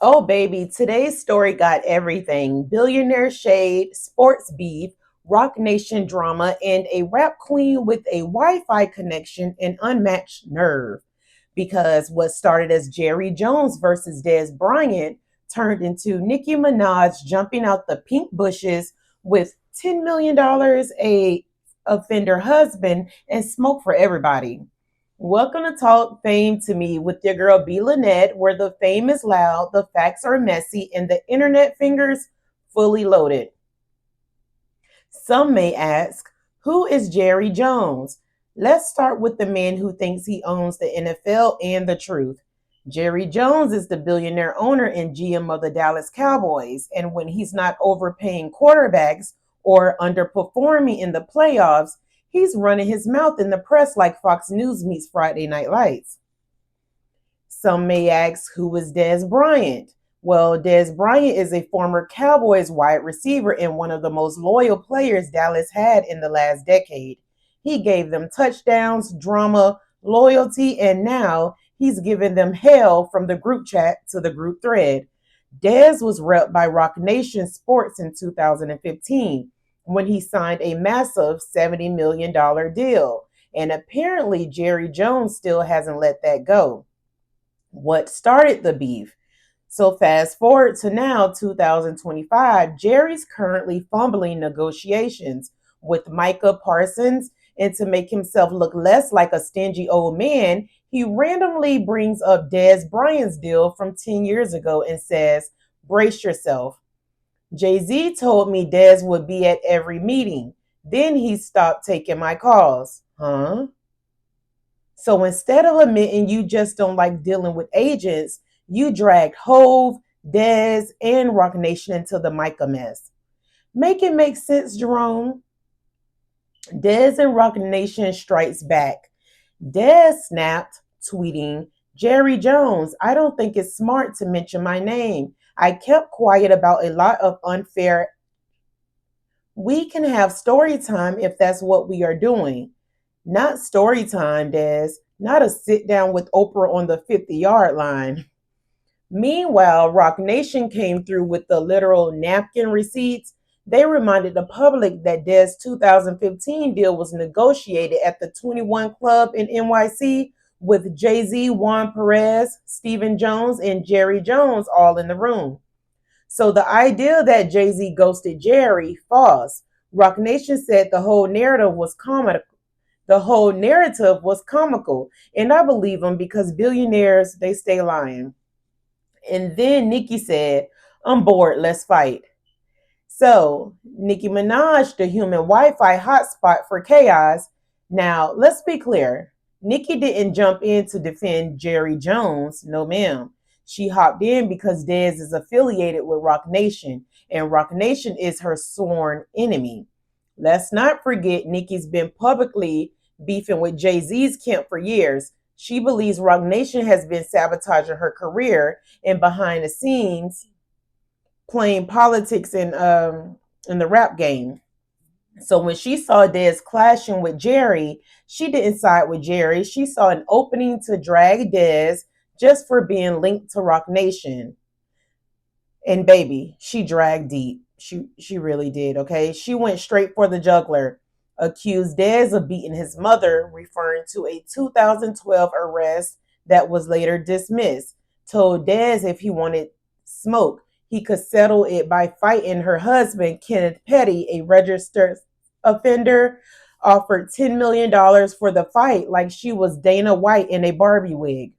Oh, baby, today's story got everything: billionaire shade, sports beef, Rock Nation drama, and a rap queen with a Wi Fi connection and unmatched nerve. Because what started as Jerry Jones versus Dez Bryant turned into Nicki Minaj jumping out the pink bushes with $10 million, a offender husband, and smoke for everybody. Welcome to Talk Fame to Me with your girl B.Lynette, where the fame is loud, the facts are messy, and the internet fingers fully loaded. Some may ask, who is Jerry Jones? Let's start with the man who thinks he owns the NFL and the truth. Jerry Jones is the billionaire owner and GM of the Dallas Cowboys, and when he's not overpaying quarterbacks or underperforming in the playoffs, he's running his mouth in the press like Fox News meets Friday Night Lights. Some may ask, who is Dez Bryant? Well, Dez Bryant is a former Cowboys wide receiver and one of the most loyal players Dallas had in the last decade. He gave them touchdowns, drama, loyalty, and now he's giving them hell from the group chat to the group thread. Dez was repped by Rock Nation Sports in 2015 when he signed a massive $70 million deal. And apparently, Jerry Jones still hasn't let that go. What started the beef? So fast forward to now, 2025, Jerry's currently fumbling negotiations with Micah Parsons, and to make himself look less like a stingy old man, he randomly brings up Dez Bryant's deal from 10 years ago and says, brace yourself. Jay-Z told me Dez would be at every meeting. Then he stopped taking my calls. Huh? So instead of admitting you just don't like dealing with agents, you dragged Hove, Dez, and Rock Nation into the Micah mess. Make it make sense, Jerome. Dez and Rock Nation strikes back. Dez snapped, tweeting, Jerry Jones, I don't think it's smart to mention my name. I kept quiet about a lot of unfair. We can have story time if that's what we are doing. Not story time, Des. Not a sit down with Oprah on the 50-yard line. Meanwhile, Rock Nation came through with the literal napkin receipts. They reminded the public that Des' 2015 deal was negotiated at the 21 Club in NYC with Jay-Z, Juan Perez, Stephen Jones, and Jerry Jones all in the room. So the idea that Jay-Z ghosted Jerry, false. Rock Nation said the whole narrative was comical. And I believe them because billionaires, they stay lying. And then Nicki said, I'm bored, let's fight. So Nicki Minaj, the human Wi-Fi hotspot for chaos. Now, let's be clear. Nicki didn't jump in to defend Jerry Jones. No, ma'am. She hopped in because Dez is affiliated with Rock Nation, and Rock Nation is her sworn enemy. Let's not forget Nicki's been publicly beefing with Jay-Z's camp for years. She believes Rock Nation has been sabotaging her career and behind the scenes playing politics in the rap game. So when she saw Dez clashing with Jerry, she didn't side with Jerry. She saw an opening to drag Dez just for being linked to Rock Nation. And baby, she dragged deep. She really did, okay? She went straight for the juggler. Accused Dez of beating his mother, referring to a 2012 arrest that was later dismissed. Told Dez if he wanted smoke, he could settle it by fighting her husband, Kenneth Petty, a registered offender, offered $10 million for the fight like she was Dana White in a Barbie wig.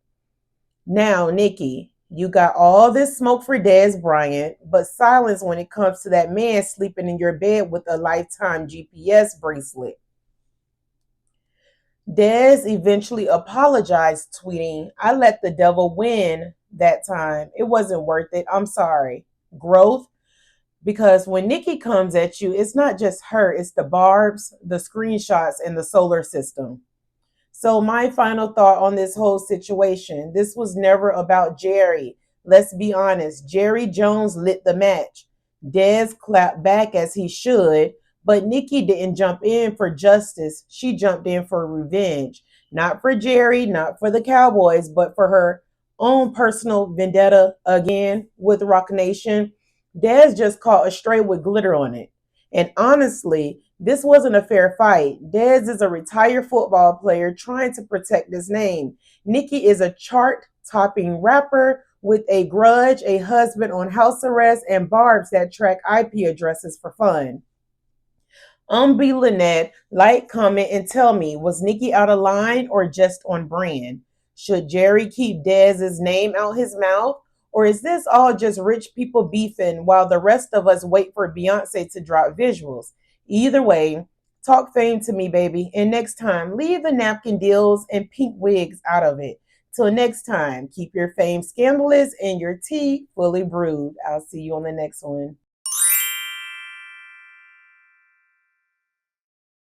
Now, Nikki, you got all this smoke for Dez Bryant, but silence when it comes to that man sleeping in your bed with a lifetime GPS bracelet. Dez eventually apologized, tweeting, I let the devil win that time. It wasn't worth it. I'm sorry. Growth. Because when Nikki comes at you, it's not just her, it's the barbs, the screenshots, and the solar system. So, my final thought on this whole situation: this was never about Jerry. Let's be honest. Jerry Jones lit the match. Dez clapped back as he should, but Nikki didn't jump in for justice. She jumped in for revenge. Not for Jerry, not for the Cowboys, but for her own personal vendetta again with Rock Nation. Dez just caught a stray with glitter on it. And honestly, this wasn't a fair fight. Dez is a retired football player trying to protect his name. Nicki is a chart topping rapper with a grudge, a husband on house arrest, and barbs that track IP addresses for fun. B.Lynette, like, comment, and tell me, was Nicki out of line or just on brand? Should Jerry keep Dez's name out his mouth? Or is this all just rich people beefing while the rest of us wait for Beyonce to drop visuals? Either way, talk fame to me, baby. And next time, leave the napkin deals and pink wigs out of it. Till next time, keep your fame scandalous and your tea fully brewed. I'll see you on the next one.